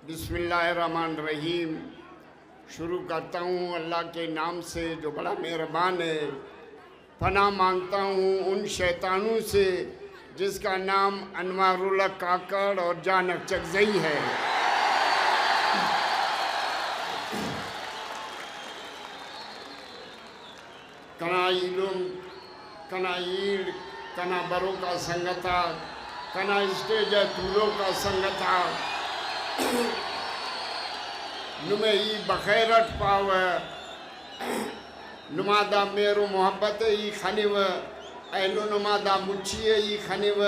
बिस्मिल्लाहिर्रहमानिर्रहीम। शुरू करता हूँ अल्लाह के नाम से जो बड़ा मेहरबान है। पनाह मांगता हूँ उन शैतानों से जिसका नाम अनवारुल्लाह काकड़ और जान अचकज़ई है। कना इलुम, कना ईड़, कना बरो का संगता, कना स्टेज तूलो का संगता नुमे ई बखैरट पाव नुमादा मेरो मोहब्बत ई खनिव ऐनो नुमादा मुच्छिए ई खनिव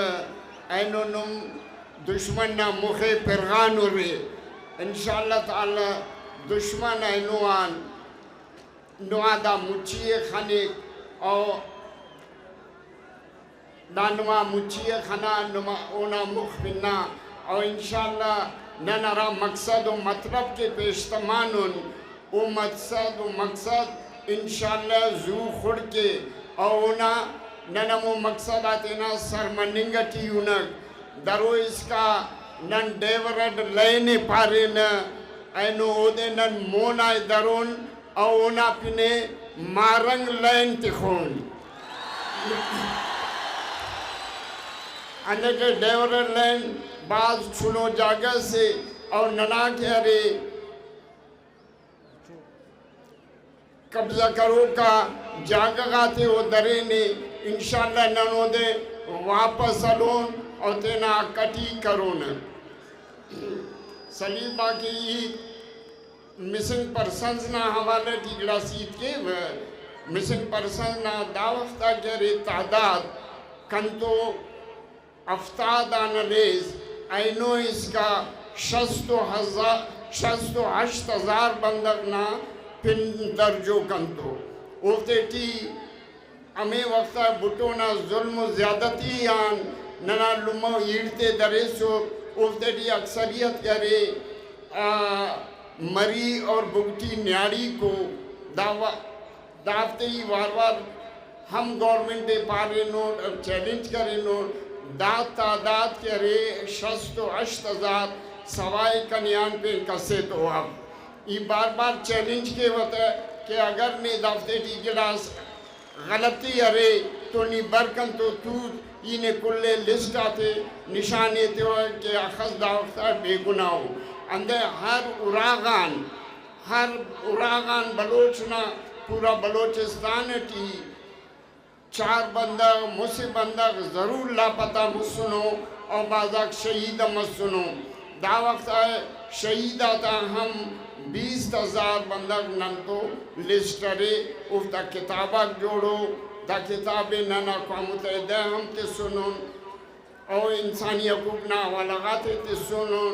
ऐनो नुम दुश्मन ना मुखे फिरगान रे इंशाअल्लाह ताला दुश्मन ऐनोआन नुआदा मुच्छिए खने और दानुआ मुच्छिए खना नुमा ओना मुख बिना और इंशाअल्लाह ननरा मकसद व मतलब के पेशतमानुन ओ मकसद व मकसद इंशाअल्लाह जू खुड़ के और ना ननमो मकसद आतेना सरमनिंगटी उनक दरो इसका नन डेवरड लेने पारे न ऐनो ओदे नन मोना दरोन और ना पिने मारंग लेन तिखोन अन्य के डेवरड लेन बाज सुनो जागर से और नना के अरे कब्जा करो का जागाते हो दरे ने इंशाअल्लाह ननो दे वापस अलोन और तेना कटी करो न सलीबा की मिसिंग पर्सन्स ना हवाले टिकड़ा सीट के व मिसिंग पर्सन ना दावफ्ता के रे तादाद कंतो अफ्ताद आनलेज ऐनो इसका 68,000 बंदक ना पिन दर्जो कंतो उफ्तेटी अमे वक्ता बुटो ना जुल्म ज़्यादती आन नना लुमो ईड़ते दरेसो उफ्तेटी अक्सरियत करे मरी और बुगटी न्याड़ी को दावते ही वार वार हम गवर्नमेंट पारे नोट चैलेंज करे नोट दात तादाद के रे 68,000 सवाई कन्यान पे कसे तो अब ये बार बार चैलेंज के होता कि अगर ने दावते टिकड़ास गलती अरे तो नी बरकन तो तू इन्हें कुल्ले लिस्ट आते निशाने तो कि अखज़ दावता बेगुनाह अंदर हर उरागान बलोचना पूरा बलोचिस्तान टी 4 बंदक मुझसे बंदक ज़रूर लापता मुसनो और बाज़ाक शहीद मसनो दावक्त है शहीद आता हम 20,000 बंदक नन तो लिस्टरे उफ्ता किताबक जोड़ो दा किताबे नना मुतहदा हम ते सुनो और इंसानी हकूक़ ना वालगाते ते सुनो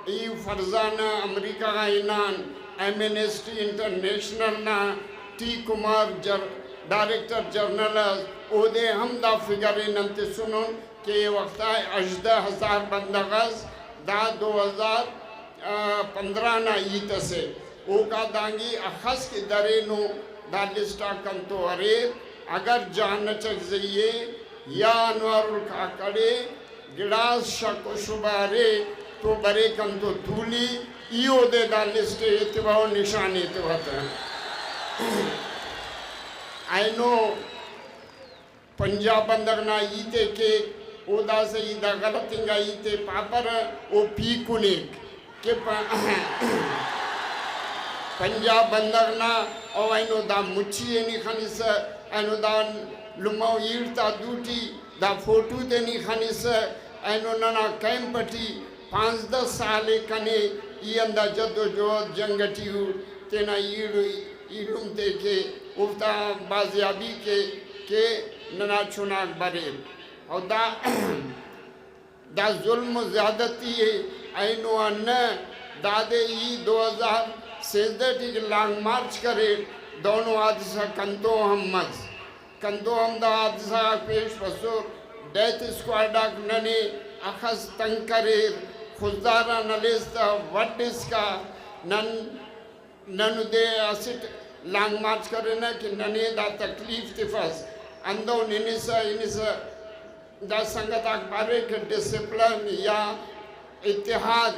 ई फरजाना अमेरिका का इनान एमनेस्टी इंटरनेशनल ना टी कुमार डायरेक्टर जर्नल ओदे हम दा फिगरे नंते सुनो के वक्त 18,000 बंदगस दा 2015 ना ईत से ओ का दांगी अखस के दरे नो दा लिस्टा कम तो अरे अगर जान चकज़इए या अनवारुल काकड़े गिलास शक शुबारे तो बरे कम तो धूली इो दे दा लिस्टे इतवाओ निशानी तो होता है I know पंजाब बंदर ना ईते के ओदा से ईदा गलतिंगा ईते पापर ओ पी कुनिक के पंजाब बंदर ना और आइनो दा मुच्छी नहीं खानी से आइनो दा लुमाओ ईड़ता दूटी दा फोटो दे नहीं खानी से आइनो नना कैंपटी 5-10 साले कने ये अंदा जद्दोजहद जंगटी हो तेना ईड़ुम ते के उफ्ता बाजियाबी के नना चुनाक बरे और दा जुल्म ज़्यादती है ऐनो अन्न दादे ई 2016 लॉन्ग मार्च करे दोनों हादसा कंतो हम दा हादसा पेश पसो डेथ स्क्वाडाक नने अखस तंग करे खुदारा नलेस्ता वट इसका नन दे असिट लॉन्ग मार्च करे ना कि नने दा तकलीफ तिफस अंदो निनिसा दा संगत अखबारे के डिसिप्लिन या इत्तेहाद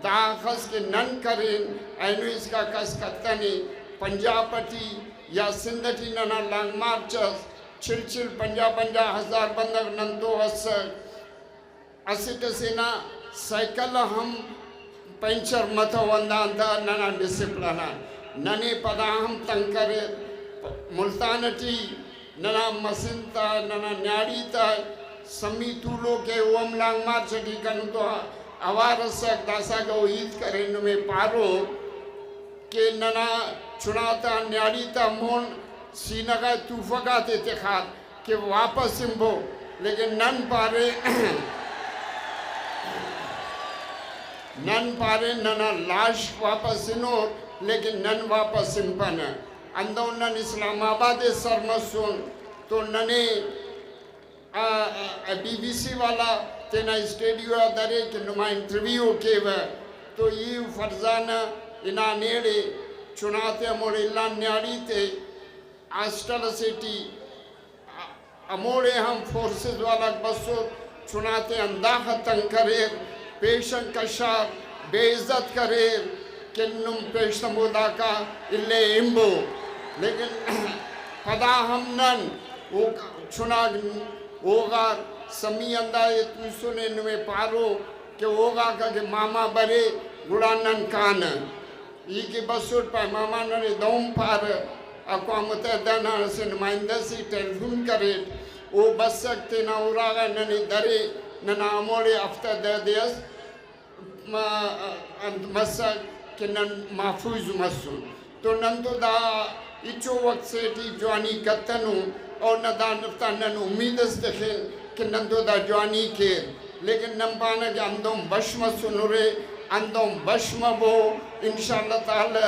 دا خس کے نن کریں اینو اس کا کس کتنی پنجابٹی یا سندھٹی ننا لانگ مارچس چھل پنجا ہزار بندگ نندو اسٹ سینا سائیکل ہم پینچر متو وندان دا ننا ڈسپلنا ننی پدا ہم تنکرے ملتانٹی ننا مسنتا ننا نیاڑیتا سمی طولو کے اوم لانگ مارچٹی کنو تو اوارسک داسا گو عید کرے نمیں پارو کہ ننا چناتا نیاڑیتا مون سینگا توفقات اتخاد کہ واپس سمبو لیکن نن پارے ننا لاش واپس سنو لیکن نن واپس سمپن اندو نن اسلام آباد سرمسون تو ننے بی بی سی والا تینا اسٹیڈیو درے کہ نما انٹرویو کے وہ تو یہ فرزانہ انا نیڑے چناتے موڑے اللہ نیاڑی تے آسٹر سیٹی اموڑے ہم فورسز والا بسو چناتے انداخ تنگ کرے پیشن کشار بے عزت کرے کنم پیشن مودا کا اللہ امبو لیکن پدا ہم نن چناگ اوگا سمی اندائے توسونے نوے پارو کہ اوگا کا کہ ماما برے گڑا نن کان یہ کہ بسوٹ پائے ماما ننے دوم پار اقوام متحدہ نا سے نمائندہ سی ٹیلیفون کرے او بس سکتے نا اوراغا ننے درے ننا اموڑے افتہ دے دیس مسک کہ نن محفوظ مسون تو نن تو دا اچو وقت سے ٹی جوانی کتنو اور ندا نفتا نن امید استخیل کہ نن تو دا جوانی کھیر لیکن نن پانا کہ اندوم بشم سنورے اندوم بشم بو انشاءاللہ تعالی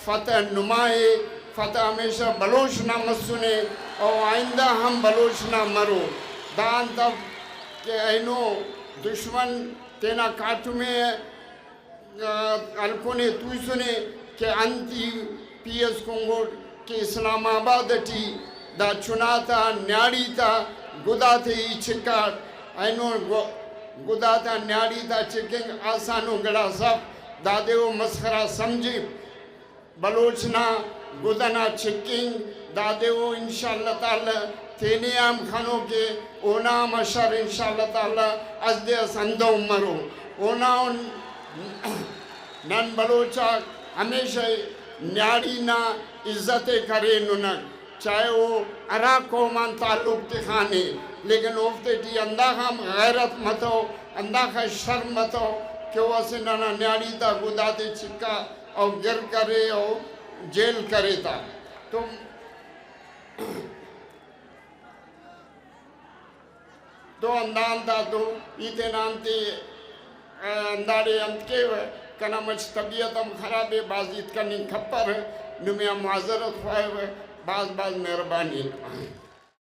فتح نمائے فتح ہمیشہ بلوچ نہ مسنے اور آئندہ ہم بلوچ نہ مرو دان تب کہ اینو دشمن تینا کاتو میں الکونے توسنے کہ انتی پی ایس کنگوڑ کہ اسلام آباد ٹی دا چناتا نیاڑی تا گدا تے ہی چھکاٹ اینو گدا تا نیاڑی تا چکنگ آسانو گڑا سب دادے و مسخرہ سمجھی بلوچنا گدنا چکنگ دادے و انشاءاللہ تعالی تینے آم خانوں کے اونا مشر انشاءاللہ تعالی از دے سندو مرو اونا نن بلوچا ہمیشہ نیاڑی نا عزت کرے ننک چاہے وہ عراق قومان تعلق تخانے لیکن اوفتے ٹی انداخ ہم غیرت متو انداخ شرم متو کہ وہ سے ننا نیاڑی تا گدا دے چکا اور گر کرے اور جیل کرے تا تو اندان تا تو ایتنان تے اندارے انت کے ہوئے کنا مچ طبیعت ہم خرابے بازیت کرنی کھپر نمی معذرت خواہ ہوئے باز مہربانی